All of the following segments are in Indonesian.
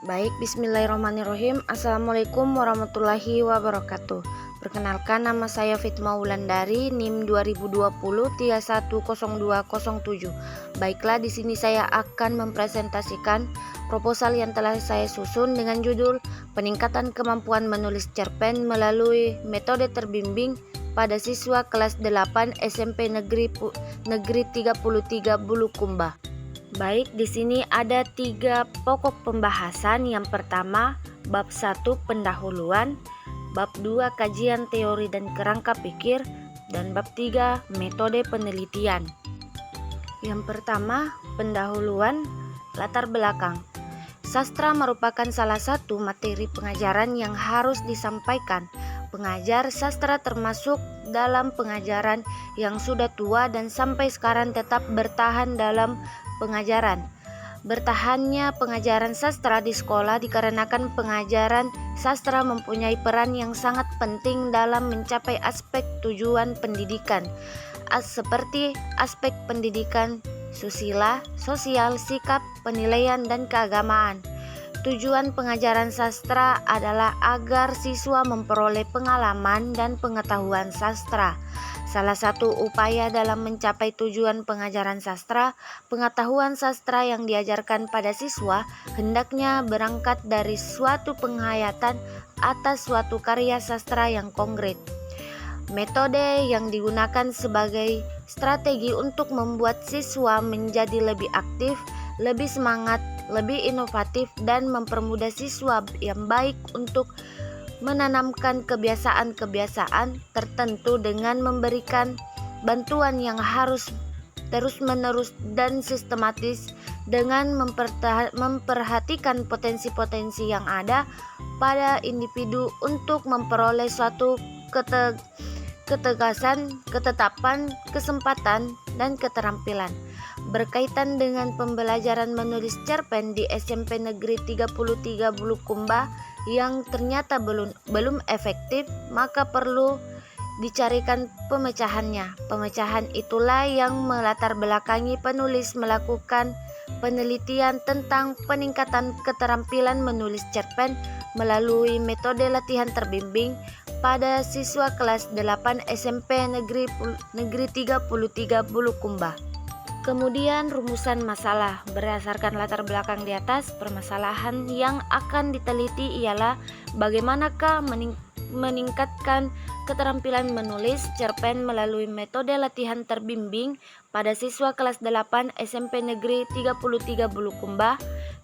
Baik, bismillahirrahmanirrahim. Assalamualaikum warahmatullahi wabarakatuh. Perkenalkan, nama saya Fitma Wulandari, NIM 2020-310207. Baiklah, di sini saya akan mempresentasikan proposal yang telah saya susun dengan judul Peningkatan Kemampuan Menulis Cerpen melalui Metode Terbimbing pada Siswa Kelas 8 SMP Negeri 33 Bulukumba. Baik, di sini ada 3 pokok pembahasan. Yang pertama, bab 1 pendahuluan, bab 2 kajian teori dan kerangka pikir, dan bab 3 metode penelitian. Yang pertama, pendahuluan, latar belakang. Sastra merupakan salah satu materi pengajaran yang harus disampaikan. Pengajar sastra termasuk dalam pengajaran yang sudah tua dan sampai sekarang tetap bertahan dalam pengajaran. Bertahannya pengajaran sastra di sekolah dikarenakan pengajaran sastra mempunyai peran yang sangat penting dalam mencapai aspek tujuan pendidikan, seperti aspek pendidikan susila, sosial, sikap, penilaian, dan keagamaan. Tujuan pengajaran sastra adalah agar siswa memperoleh pengalaman dan pengetahuan sastra. Salah satu upaya dalam mencapai tujuan pengajaran sastra, pengetahuan sastra yang diajarkan pada siswa hendaknya berangkat dari suatu penghayatan atas suatu karya sastra yang konkret. Metode yang digunakan sebagai strategi untuk membuat siswa menjadi lebih aktif, lebih semangat, lebih inovatif, dan mempermudah siswa yang baik untuk menanamkan kebiasaan-kebiasaan tertentu dengan memberikan bantuan yang harus terus-menerus dan sistematis dengan memperhatikan potensi-potensi yang ada pada individu untuk memperoleh suatu ketegasan, ketetapan, kesempatan, dan keterampilan. Berkaitan dengan pembelajaran menulis cerpen di SMP Negeri 33 Bulukumba yang ternyata belum efektif, maka perlu dicarikan pemecahannya. Pemecahan itulah yang melatar belakangi penulis melakukan penelitian tentang peningkatan keterampilan menulis cerpen melalui metode latihan terbimbing pada siswa kelas 8 SMP Negeri 33 Bulukumba. Kemudian rumusan masalah. Berdasarkan latar belakang di atas, permasalahan yang akan diteliti ialah bagaimanakah meningkatkan keterampilan menulis cerpen melalui metode latihan terbimbing pada siswa kelas 8 SMP Negeri 33 Bulukumba.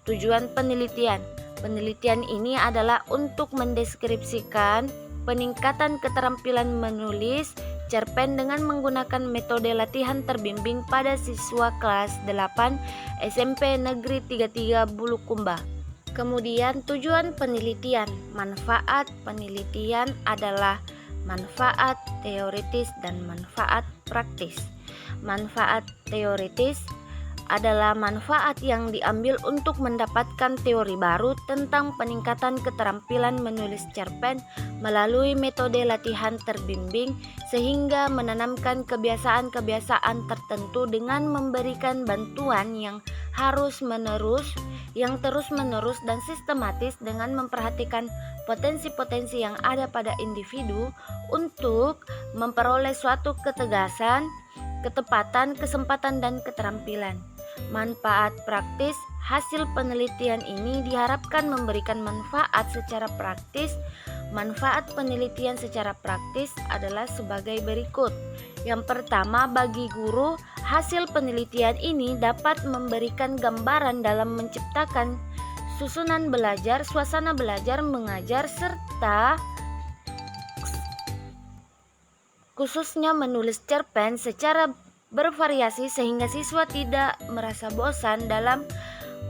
Tujuan penelitian. Penelitian ini adalah untuk mendeskripsikan peningkatan keterampilan menulis cerpen dengan menggunakan metode latihan terbimbing pada siswa kelas 8 SMP Negeri 33 Bulukumba. Kemudian tujuan penelitian. Manfaat penelitian adalah manfaat teoritis dan manfaat praktis. Manfaat teoritis adalah manfaat yang diambil untuk mendapatkan teori baru tentang peningkatan keterampilan menulis cerpen melalui metode latihan terbimbing sehingga menanamkan kebiasaan-kebiasaan tertentu dengan memberikan bantuan yang terus-menerus dan sistematis dengan memperhatikan potensi-potensi yang ada pada individu untuk memperoleh suatu ketegasan, ketepatan, kesempatan, dan keterampilan. Manfaat praktis. Hasil penelitian ini diharapkan memberikan manfaat secara praktis. Manfaat penelitian secara praktis adalah sebagai berikut. Yang pertama, bagi guru, hasil penelitian ini dapat memberikan gambaran dalam menciptakan susunan belajar, suasana belajar mengajar, serta khususnya menulis cerpen secara bervariasi sehingga siswa tidak merasa bosan dalam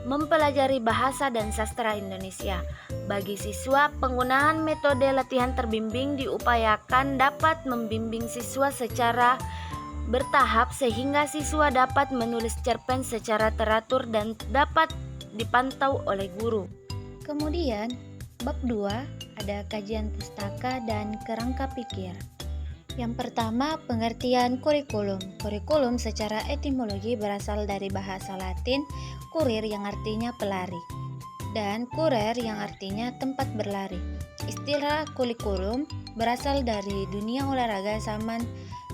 mempelajari bahasa dan sastra Indonesia. Bagi siswa, penggunaan metode latihan terbimbing diupayakan dapat membimbing siswa secara bertahap sehingga siswa dapat menulis cerpen secara teratur dan dapat dipantau oleh guru. Kemudian, bab 2 ada kajian pustaka dan kerangka pikir. Yang pertama, pengertian kurikulum. Kurikulum secara etimologi berasal dari bahasa Latin kurir yang artinya pelari. dan kurer yang artinya tempat berlari. Istilah kurikulum berasal dari dunia olahraga zaman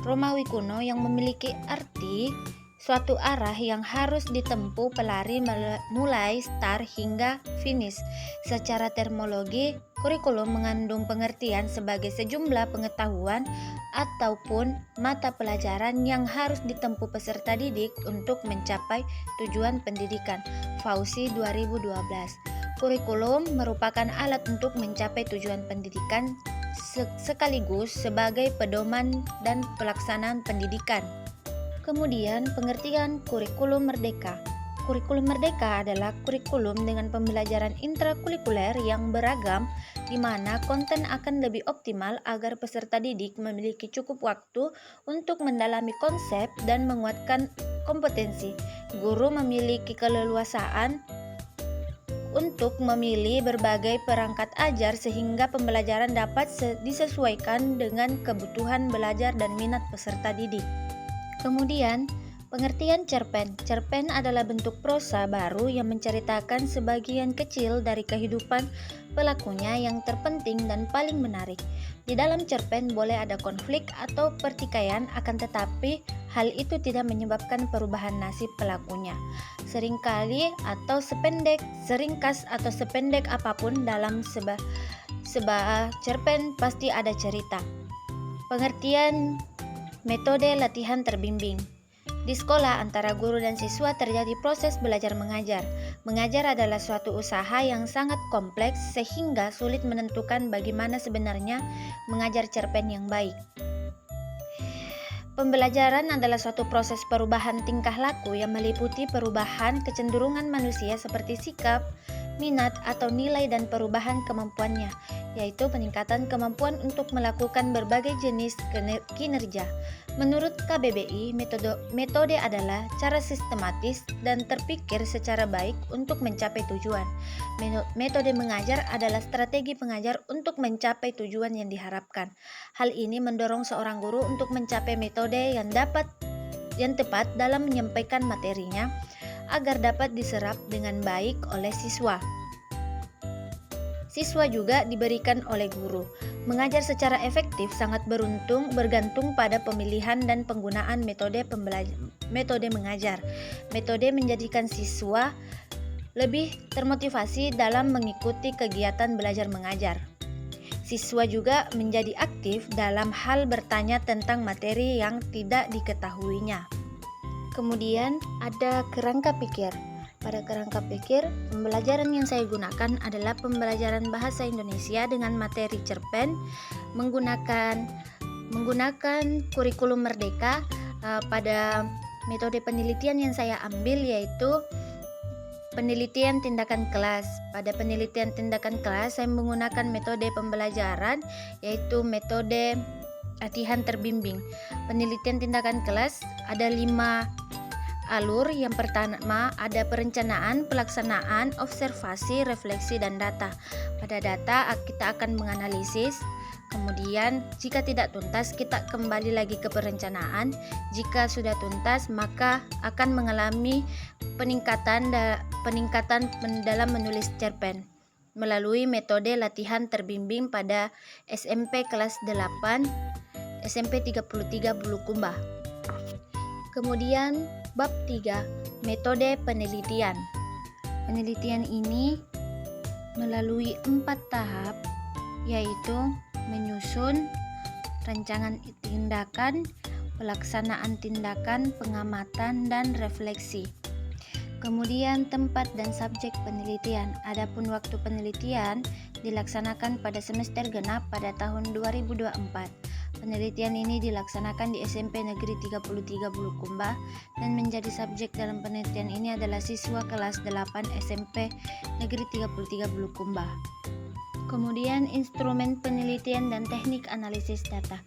Romawi kuno yang memiliki arti suatu arah yang harus ditempuh pelari mulai start hingga finish. Secara terminologi, kurikulum mengandung pengertian sebagai sejumlah pengetahuan ataupun mata pelajaran yang harus ditempuh peserta didik untuk mencapai tujuan pendidikan. Fauci 2012. Kurikulum merupakan alat untuk mencapai tujuan pendidikan sekaligus sebagai pedoman dan pelaksanaan pendidikan. Kemudian, pengertian kurikulum merdeka. Kurikulum merdeka adalah kurikulum dengan pembelajaran intrakurikuler yang beragam, di mana konten akan lebih optimal agar peserta didik memiliki cukup waktu untuk mendalami konsep dan menguatkan kompetensi. Guru memiliki keleluasaan untuk memilih berbagai perangkat ajar sehingga pembelajaran dapat disesuaikan dengan kebutuhan belajar dan minat peserta didik. Kemudian, pengertian cerpen. Cerpen adalah bentuk prosa baru yang menceritakan sebagian kecil dari kehidupan pelakunya yang terpenting dan paling menarik. Di dalam cerpen boleh ada konflik atau pertikaian, akan tetapi hal itu tidak menyebabkan perubahan nasib pelakunya. Seringkas atau sependek apapun dalam sebuah cerpen pasti ada cerita. Pengertian metode latihan terbimbing. Di sekolah, antara guru dan siswa terjadi proses belajar mengajar. Mengajar adalah suatu usaha yang sangat kompleks sehingga sulit menentukan bagaimana sebenarnya mengajar cerpen yang baik. Pembelajaran adalah suatu proses perubahan tingkah laku yang meliputi perubahan kecenderungan manusia seperti sikap, minat, atau nilai dan perubahan kemampuannya, yaitu peningkatan kemampuan untuk melakukan berbagai jenis kinerja. Menurut KBBI, metode adalah cara sistematis dan terpikir secara baik untuk mencapai tujuan. Metode mengajar adalah strategi pengajar untuk mencapai tujuan yang diharapkan. Hal ini mendorong seorang guru untuk mencapai metode yang tepat dalam menyampaikan materinya agar dapat diserap dengan baik oleh siswa. Siswa juga diberikan oleh guru. Mengajar secara efektif sangat bergantung pada pemilihan dan penggunaan metode mengajar. Metode menjadikan siswa lebih termotivasi dalam mengikuti kegiatan belajar mengajar. Siswa juga menjadi aktif dalam hal bertanya tentang materi yang tidak diketahuinya. Kemudian ada kerangka pikir. Pada kerangka pikir, pembelajaran yang saya gunakan adalah pembelajaran bahasa Indonesia dengan materi cerpen menggunakan kurikulum merdeka. Pada metode penelitian yang saya ambil yaitu penelitian tindakan kelas. Pada penelitian tindakan kelas saya menggunakan metode pembelajaran yaitu metode latihan terbimbing. Penelitian tindakan kelas ada 5 alur. Yang pertama ada perencanaan, pelaksanaan, observasi, refleksi, dan data. Pada data kita akan menganalisis, kemudian jika tidak tuntas kita kembali lagi ke perencanaan. Jika sudah tuntas maka akan mengalami peningkatan dalam menulis cerpen melalui metode latihan terbimbing pada SMP kelas 8, SMP 33 Bulukumba. Kemudian bab 3, metode penelitian. Penelitian ini melalui 4 tahap, yaitu menyusun, rancangan tindakan, pelaksanaan tindakan, pengamatan, dan refleksi. Kemudian tempat dan subjek penelitian. Adapun waktu penelitian dilaksanakan pada semester genap pada tahun 2024. Penelitian ini dilaksanakan di SMP Negeri 33 Bulukumba dan menjadi subjek dalam penelitian ini adalah siswa kelas 8 SMP Negeri 33 Bulukumba. Kemudian instrumen penelitian dan teknik analisis data.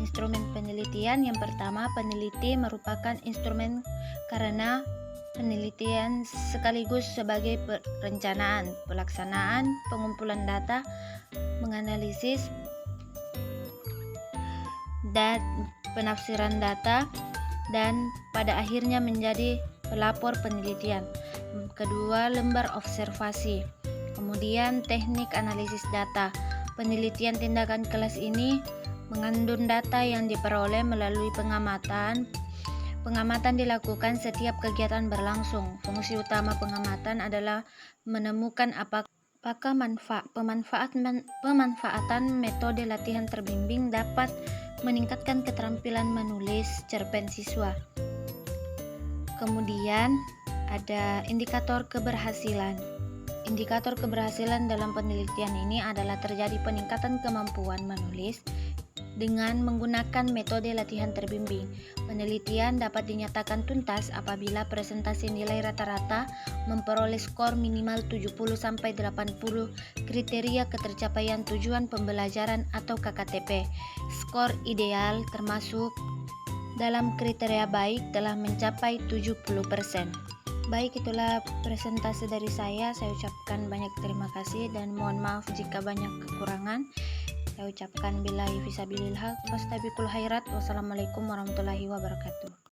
Instrumen penelitian yang pertama, peneliti merupakan instrumen karena penelitian sekaligus sebagai perencanaan, pelaksanaan, pengumpulan data, menganalisis, dan penafsiran data, dan pada akhirnya menjadi pelapor penelitian. Kedua, lembar observasi. Kemudian teknik analisis data. Penelitian tindakan kelas ini mengandung data yang diperoleh melalui pengamatan. Pengamatan dilakukan setiap kegiatan berlangsung. Fungsi utama pengamatan adalah menemukan apakah pemanfaatan metode latihan terbimbing dapat meningkatkan keterampilan menulis cerpen siswa. Kemudian ada indikator keberhasilan. Indikator keberhasilan dalam penelitian ini adalah terjadi peningkatan kemampuan menulis dengan menggunakan metode latihan terbimbing. Penelitian dapat dinyatakan tuntas apabila presentasi nilai rata-rata memperoleh skor minimal 70-80 kriteria ketercapaian tujuan pembelajaran atau KKTP. Skor ideal termasuk dalam kriteria baik telah mencapai 70%. Baik, itulah presentasi dari saya. Saya ucapkan banyak terima kasih dan mohon maaf jika banyak kekurangan. Saya ucapkan billahi fisabilillah, fastabiqul khairat. Wassalamualaikum warahmatullahi wabarakatuh.